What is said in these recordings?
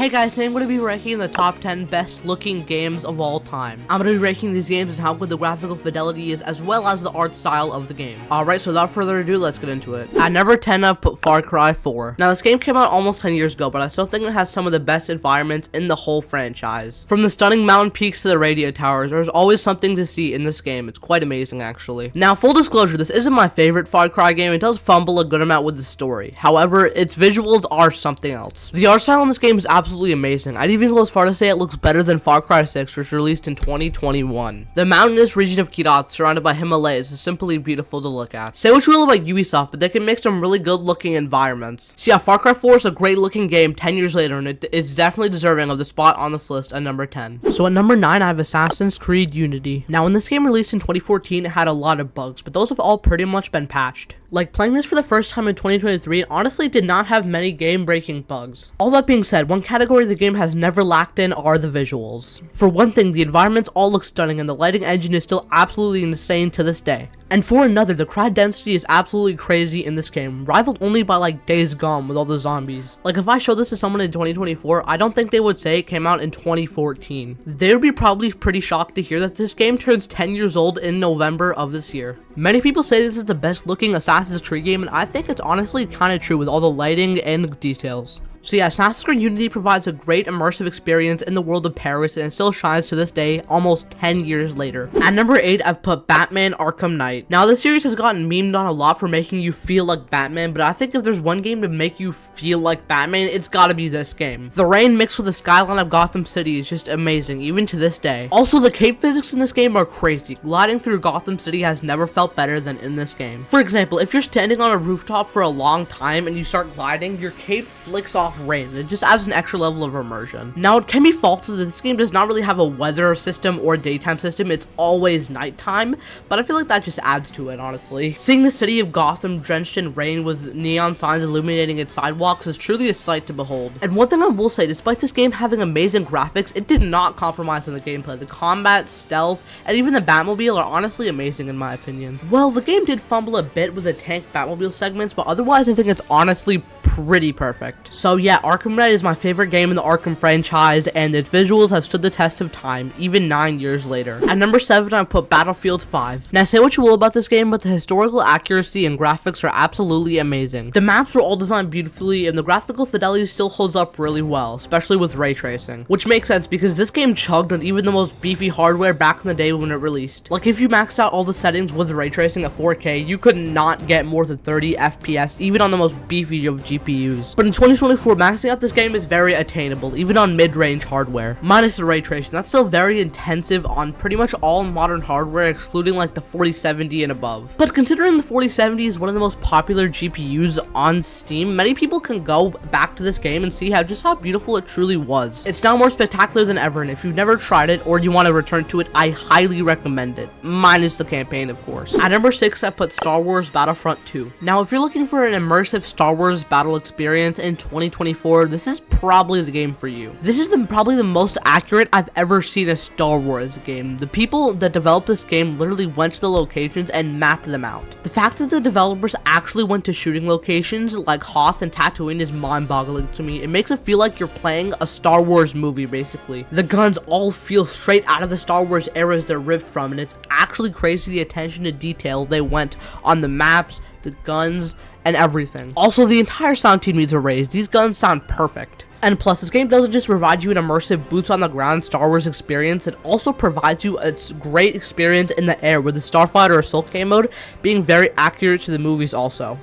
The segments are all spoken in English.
Hey guys, today I'm going to be ranking the top 10 best looking games of all time. I'm going to be ranking these games and how good the graphical fidelity is, as well as the art style of the game. Alright, so without further ado, let's get into it. At number 10, I've put Far Cry 4. Now, this game came out almost 10 years ago, but I still think it has some of the best environments in the whole franchise. From the stunning mountain peaks to the radio towers, there's always something to see in this game. It's quite amazing, actually. Now, full disclosure, this isn't my favorite Far Cry game. It does fumble a good amount with the story. However, its visuals are something else. The art style in this game is absolutely amazing. I'd even go as far to say it looks better than Far Cry 6, which was released in 2021. The mountainous region of Kyrat, surrounded by Himalayas, is simply beautiful to look at. Say what you will about Ubisoft, but they can make some really good looking environments. So yeah, Far Cry 4 is a great looking game 10 years later, and it's definitely deserving of the spot on this list at number 10. So at number 9, I have Assassin's Creed Unity. Now, when this game released in 2014, it had a lot of bugs, but those have all pretty much been patched. Like, playing this for the first time in 2023, honestly did not have many game-breaking bugs. All that being said, one category the game has never lacked in are the visuals. For one thing, the environments all look stunning, and the lighting engine is still absolutely insane to this day. And for another, the crowd density is absolutely crazy in this game, rivaled only by like Days Gone with all the zombies. Like, if I show this to someone in 2024, I don't think they would say it came out in 2014. They would be probably pretty shocked to hear that this game turns 10 years old in November of this year. Many people say this is the best looking Assassin's Creed game, and I think it's honestly kind of true with all the lighting and details. So yeah, Assassin's Creed Unity provides a great immersive experience in the world of Paris, and it still shines to this day, almost 10 years later. At number 8, I've put Batman Arkham Knight. Now, this series has gotten memed on a lot for making you feel like Batman, but I think if there's one game to make you feel like Batman, it's gotta be this game. The rain mixed with the skyline of Gotham City is just amazing, even to this day. Also, the cape physics in this game are crazy. Gliding through Gotham City has never felt better than in this game. For example, if you're standing on a rooftop for a long time and you start gliding, your cape flicks off rain. It just adds an extra level of immersion. Now, it can be faulted that this game does not really have a weather system or daytime system. It's always nighttime, but I feel like that just adds to it, honestly. Seeing the city of Gotham drenched in rain with neon signs illuminating its sidewalks is truly a sight to behold. And one thing I will say, despite this game having amazing graphics, it did not compromise on the gameplay. The combat, stealth, and even the Batmobile are honestly amazing in my opinion. Well, the game did fumble a bit with the tank Batmobile segments, but otherwise I think it's honestly pretty perfect. So yeah, Arkham Knight is my favorite game in the Arkham franchise, and its visuals have stood the test of time, even 9 years later. At number 7, I put Battlefield 5. Now, say what you will about this game, but the historical accuracy and graphics are absolutely amazing. The maps were all designed beautifully, and the graphical fidelity still holds up really well, especially with ray tracing. Which makes sense, because this game chugged on even the most beefy hardware back in the day when it released. Like, if you maxed out all the settings with ray tracing at 4K, you could not get more than 30 FPS, even on the most beefy of GPUs. But in 2024, maxing out this game is very attainable, even on mid-range hardware. Minus the ray tracing, that's still very intensive on pretty much all modern hardware, excluding like the 4070 and above. But considering the 4070 is one of the most popular GPUs on Steam, many people can go back to this game and see just how beautiful it truly was. It's now more spectacular than ever, and if you've never tried it or you want to return to it, I highly recommend it. Minus the campaign, of course. At number 6, I put Star Wars Battlefront 2. Now, if you're looking for an immersive Star Wars battle experience in 2024, this is probably the game for you. This is probably the most accurate I've ever seen a Star Wars game. The people that developed this game literally went to the locations and mapped them out. The fact that the developers actually went to shooting locations like Hoth and Tatooine is mind-boggling to me. It makes it feel like you're playing a Star Wars movie, basically. The guns all feel straight out of the Star Wars eras they're ripped from, and it's actually crazy the attention to detail they went on the maps, the guns, and everything. Also, the entire sound team needs a raise. These guns sound perfect. And plus, this game doesn't just provide you an immersive boots-on-the-ground Star Wars experience, it also provides you a great experience in the air, with the Starfighter Assault game mode being very accurate to the movies also.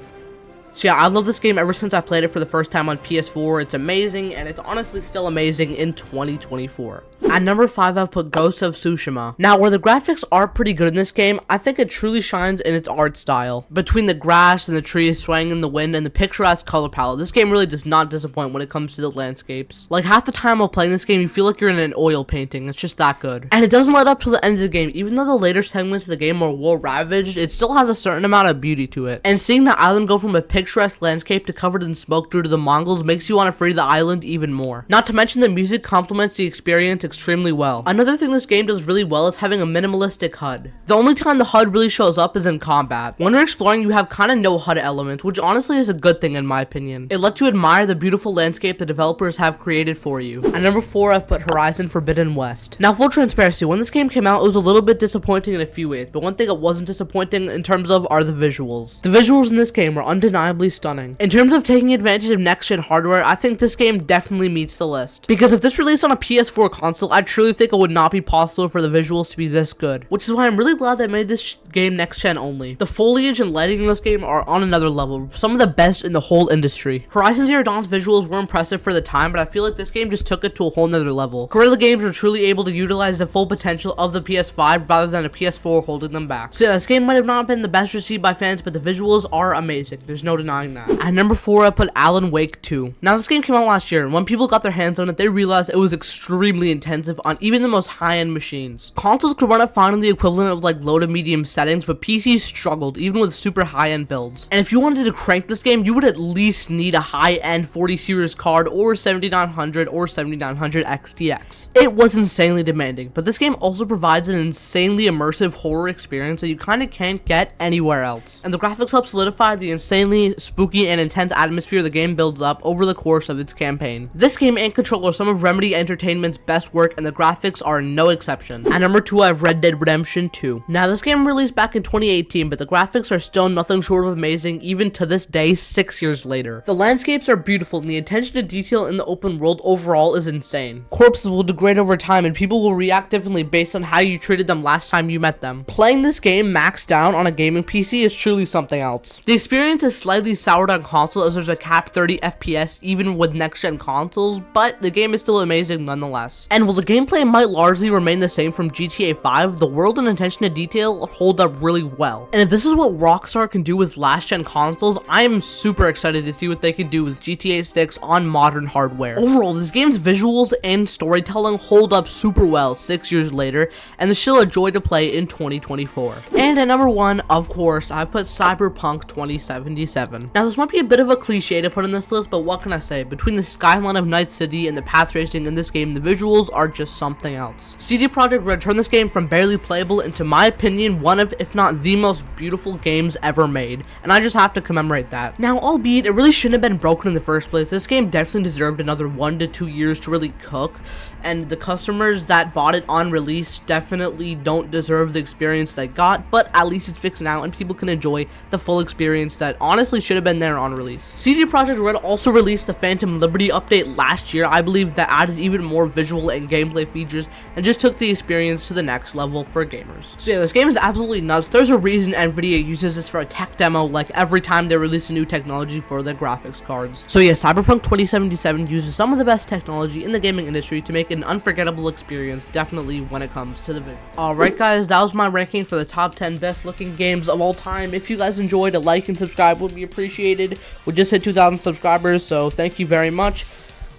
So yeah, I love this game ever since I played it for the first time on PS4. It's amazing, and it's honestly still amazing in 2024. At number 5, I've put Ghost of Tsushima. Now, where the graphics are pretty good in this game, I think it truly shines in its art style. Between the grass and the trees swaying in the wind and the picturesque color palette, this game really does not disappoint when it comes to the landscapes. Like, half the time while playing this game, you feel like you're in an oil painting. It's just that good. And it doesn't let up till the end of the game. Even though the later segments of the game are war-ravaged, it still has a certain amount of beauty to it. And seeing the island go from a picturesque landscape to covered in smoke due to the Mongols makes you want to free the island even more. Not to mention the music complements the experience extremely extremely well. Another thing this game does really well is having a minimalistic HUD. The only time the HUD really shows up is in combat. When you're exploring, you have kind of no HUD elements, which honestly is a good thing in my opinion. It lets you admire the beautiful landscape the developers have created for you. At number 4, I've put Horizon Forbidden West. Now, full transparency, when this game came out, it was a little bit disappointing in a few ways, but one thing it wasn't disappointing in terms of are the visuals. The visuals in this game were undeniably stunning. In terms of taking advantage of next-gen hardware, I think this game definitely meets the list. Because if this released on a PS4 console, I truly think it would not be possible for the visuals to be this good, which is why I'm really glad they made this game next-gen only. The foliage and lighting in this game are on another level, some of the best in the whole industry. Horizon Zero Dawn's visuals were impressive for the time, but I feel like this game just took it to a whole nother level. Guerrilla Games were truly able to utilize the full potential of the PS5 rather than a PS4 holding them back. So yeah, this game might have not been the best received by fans, but the visuals are amazing. There's no denying that. At number 4, I put Alan Wake 2. Now, this game came out last year, and when people got their hands on it, they realized it was extremely intensive on even the most high-end machines. Consoles could run it fine in the equivalent of like low to medium settings, but PCs struggled even with super high-end builds. And if you wanted to crank this game, you would at least need a high-end 40 series card or 7900 or 7900 XTX. It was insanely demanding, but this game also provides an insanely immersive horror experience that you kind of can't get anywhere else. And the graphics help solidify the insanely spooky and intense atmosphere the game builds up over the course of its campaign. This game and Control are some of Remedy Entertainment's best work, and the graphics are no exception. At number 2, I have Red Dead Redemption 2. Now, this game released back in 2018, but the graphics are still nothing short of amazing even to this day, 6 years later. The landscapes are beautiful, and the attention to detail in the open world overall is insane. Corpses will degrade over time, and people will react differently based on how you treated them last time you met them. Playing this game maxed down on a gaming PC is truly something else. The experience is slightly soured on console as there's a capped 30 FPS even with next-gen consoles, but the game is still amazing nonetheless. And while the gameplay might largely remain the same from GTA 5, the world and attention to detail hold up really well. And if this is what Rockstar can do with last-gen consoles, I am super excited to see what they can do with GTA 6 on modern hardware. Overall, this game's visuals and storytelling hold up super well 6 years later, and it's still a joy to play in 2024. And at number 1, of course, I put Cyberpunk 2077. Now, this might be a bit of a cliche to put on this list, but what can I say? Between the skyline of Night City and the path racing in this game, the visuals are just something else. CD Projekt Red turned this game from barely playable into, my opinion, one of, if not the most beautiful games ever made, and I just have to commemorate that. Now, albeit it really shouldn't have been broken in the first place, this game definitely deserved another 1 to 2 years to really cook, and the customers that bought it on release definitely don't deserve the experience they got, but at least it's fixed now and people can enjoy the full experience that honestly should have been there on release. CD Projekt Red also released the Phantom Liberty update last year, I believe, that added even more visual and gameplay features and just took the experience to the next level for gamers. So yeah, this game is absolutely nuts. There's a reason Nvidia uses this for a tech demo like every time they release a new technology for their graphics cards. So yeah, Cyberpunk 2077 uses some of the best technology in the gaming industry to make an unforgettable experience, definitely when it comes to the video. Alright guys, that was my ranking for the top 10 best looking games of all time. If you guys enjoyed, a like and subscribe would be appreciated. We just hit 2,000 subscribers, so thank you very much.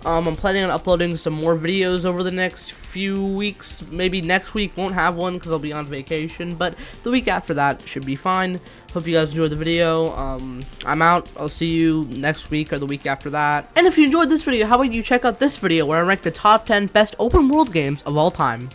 I'm planning on uploading some more videos over the next few weeks. Maybe next week won't have one because I'll be on vacation, but the week after that should be fine. Hope you guys enjoyed the video. I'm out. I'll see you next week or the week after that. And if you enjoyed this video, how about you check out this video where I rank the top 10 best open world games of all time.